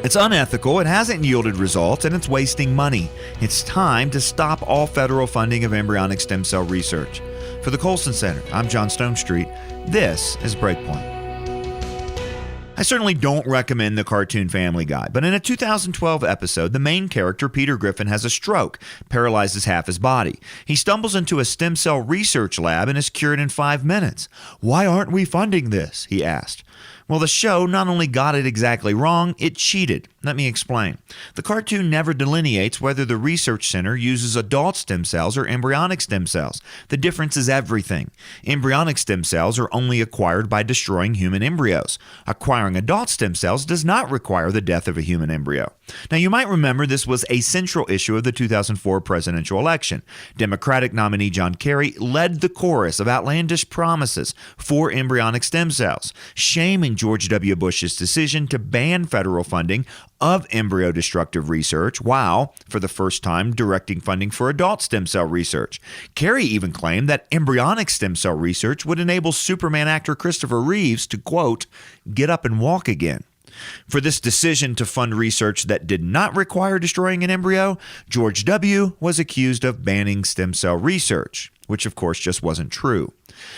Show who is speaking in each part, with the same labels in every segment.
Speaker 1: It's unethical, it hasn't yielded results, and it's wasting money. It's time to stop all federal funding of embryonic stem cell research. For the Colson Center, I'm John Stonestreet. This is Breakpoint. I certainly don't recommend the cartoon Family Guy, but in a 2012 episode, the main character, Peter Griffin, has a stroke, paralyzes half his body. He stumbles into a stem cell research lab and is cured in 5 minutes. "Why aren't we funding this?" he asked. Well, the show not only got it exactly wrong, it cheated. Let me explain. The cartoon never delineates whether the research center uses adult stem cells or embryonic stem cells. The difference is everything. Embryonic stem cells are only acquired by destroying human embryos. Acquiring adult stem cells does not require the death of a human embryo. Now, you might remember this was a central issue of the 2004 presidential election. Democratic nominee John Kerry led the chorus of outlandish promises for embryonic stem cells, shaming George W. Bush's decision to ban federal funding of embryo-destructive research while, for the first time, directing funding for adult stem cell research. Kerry even claimed that embryonic stem cell research would enable Superman actor Christopher Reeves to, quote, get up and walk again. For this decision to fund research that did not require destroying an embryo, George W. was accused of banning stem cell research, which of course just wasn't true.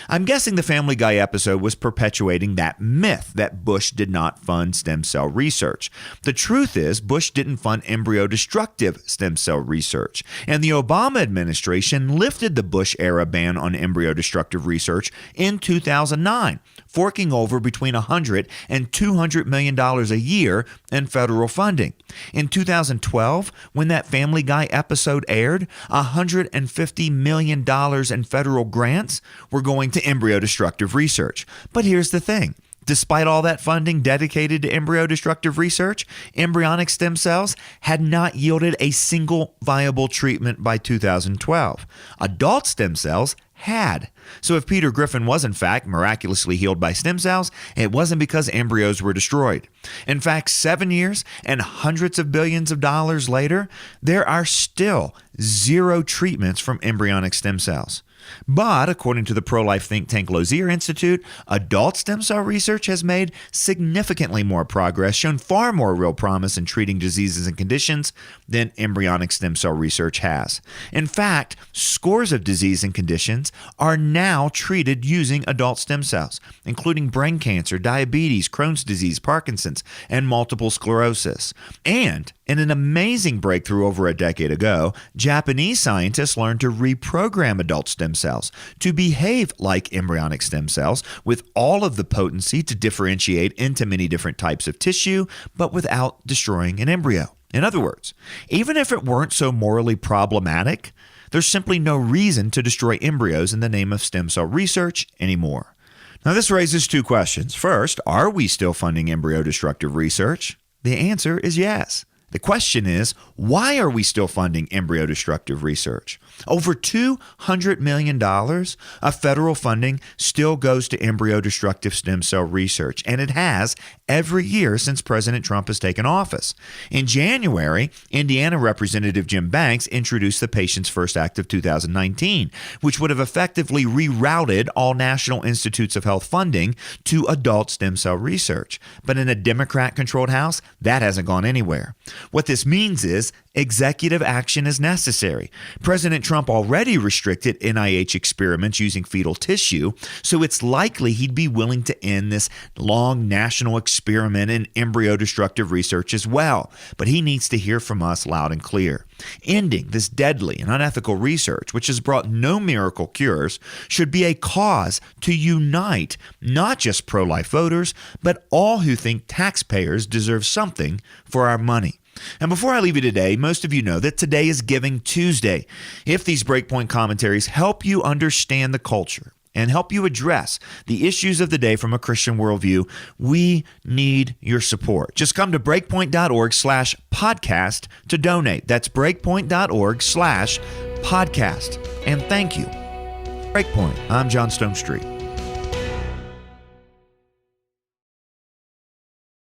Speaker 1: I'm guessing the Family Guy episode was perpetuating that myth that Bush did not fund stem cell research. The truth is, Bush didn't fund embryo-destructive stem cell research, and the Obama administration lifted the Bush-era ban on embryo-destructive research in 2009, forking over between $100 and $200 million a year in federal funding. In 2012, when that Family Guy episode aired, $150 million in federal grants were going to embryo-destructive research. But here's the thing. Despite all that funding dedicated to embryo-destructive research, embryonic stem cells had not yielded a single viable treatment by 2012. Adult stem cells had. So if Peter Griffin was in fact miraculously healed by stem cells, it wasn't because embryos were destroyed. In fact, 7 years and hundreds of billions of dollars later, there are still 0 treatments from embryonic stem cells. But according to the pro-life think tank Lozier Institute, adult stem cell research has made significantly more progress, shown far more real promise in treating diseases and conditions than embryonic stem cell research has. In fact, scores of disease and conditions are now treated using adult stem cells, including brain cancer, diabetes, Crohn's disease, Parkinson's, and multiple sclerosis. And in an amazing breakthrough over a decade ago, Japanese scientists learned to reprogram adult stem cells to behave like embryonic stem cells with all of the potency to differentiate into many different types of tissue, but without destroying an embryo. In other words, even if it weren't so morally problematic, there's simply no reason to destroy embryos in the name of stem cell research anymore. Now, this raises 2 questions. First, are we still funding embryo-destructive research? The answer is yes. The question is, why are we still funding embryo-destructive research? Over $200 million of federal funding still goes to embryo-destructive stem cell research, and it has every year since President Trump has taken office. In January, Indiana Representative Jim Banks introduced the Patients First Act of 2019, which would have effectively rerouted all National Institutes of Health funding to adult stem cell research. But in a Democrat-controlled House, that hasn't gone anywhere. What this means is executive action is necessary. President Trump already restricted NIH experiments using fetal tissue, so it's likely he'd be willing to end this long national experiment in embryo-destructive research as well. But he needs to hear from us loud and clear. Ending this deadly and unethical research, which has brought no miracle cures, should be a cause to unite not just pro-life voters, but all who think taxpayers deserve something for our money. And before I leave you today, most of you know that today is Giving Tuesday. If these Breakpoint commentaries help you understand the culture and help you address the issues of the day from a Christian worldview, we need your support. Just come to breakpoint.org/podcast to donate. That's breakpoint.org/podcast. And thank you. Breakpoint, I'm John Stonestreet.